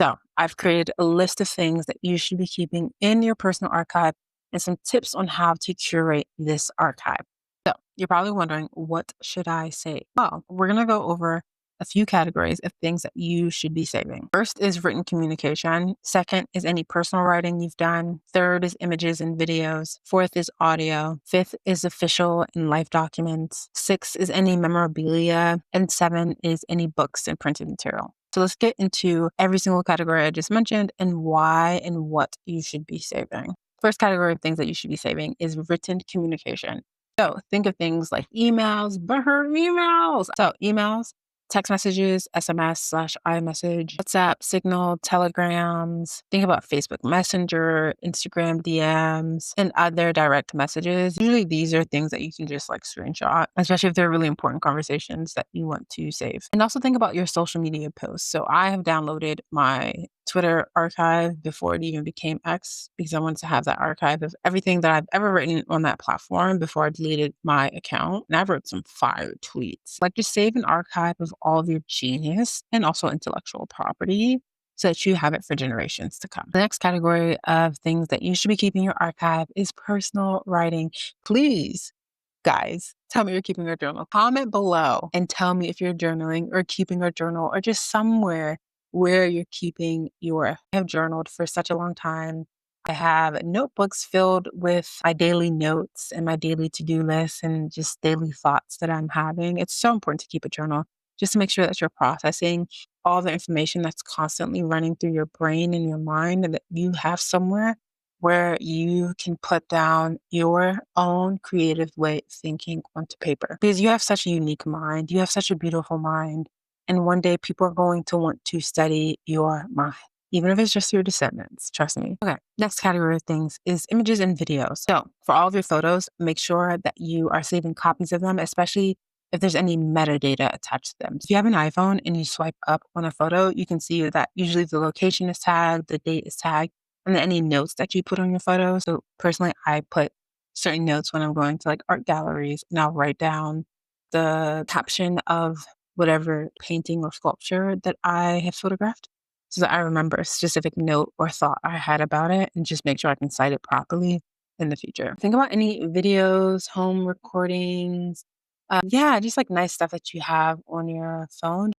So I've created a list of things that you should be keeping in your personal archive and some tips on how to curate this archive. So you're probably wondering, what should I save? Well, we're going to go over a few categories of things that you should be saving. First is written communication. Second is any personal writing you've done. Third is images and videos. Fourth is audio. Fifth is official and life documents. Six is any memorabilia. And seven is any books and printed material. So let's get into every single category I just mentioned and why and what you should be saving. First category of things that you should be saving is written communication. So think of things like emails, So emails, text messages, SMS/iMessage, WhatsApp, Signal, Telegrams. Think about Facebook Messenger, Instagram DMs, and other direct messages. Usually these are things that you can just like screenshot, especially if they're really important conversations that you want to save. And also think about your social media posts. So I have downloaded my Twitter archive before it even became X because I wanted to have that archive of everything that I've ever written on that platform before I deleted my account. And I've wrote some fire tweets. Like just save an archive of all of your genius and also intellectual property so that you have it for generations to come. The next category of things that you should be keeping in your archive is personal writing. Please, guys, tell me you're keeping your journal. Comment below and tell me if you're journaling or keeping a journal or just somewhere where you're keeping your. I have journaled for such a long time. I have notebooks filled with my daily notes and my daily to-do lists and just daily thoughts that I'm having. It's so important to keep a journal just to make sure that you're processing all the information that's constantly running through your brain and your mind and that you have somewhere where you can put down your own creative way of thinking onto paper. Because you have such a unique mind, you have such a beautiful mind. And one day people are going to want to study your mind, even if it's just your descendants. Trust me. Okay. Next category of things is images and videos. So for all of your photos, make sure that you are saving copies of them, especially if there's any metadata attached to them. If you have an iPhone and you swipe up on a photo, you can see that usually the location is tagged, the date is tagged, and then any notes that you put on your photo. So personally, I put certain notes when I'm going to like art galleries and I'll write down the caption of whatever painting or sculpture that I have photographed so that I remember a specific note or thought I had about it and just make sure I can cite it properly in the future. Think about any videos, home recordings, yeah, just like nice stuff that you have on your phone.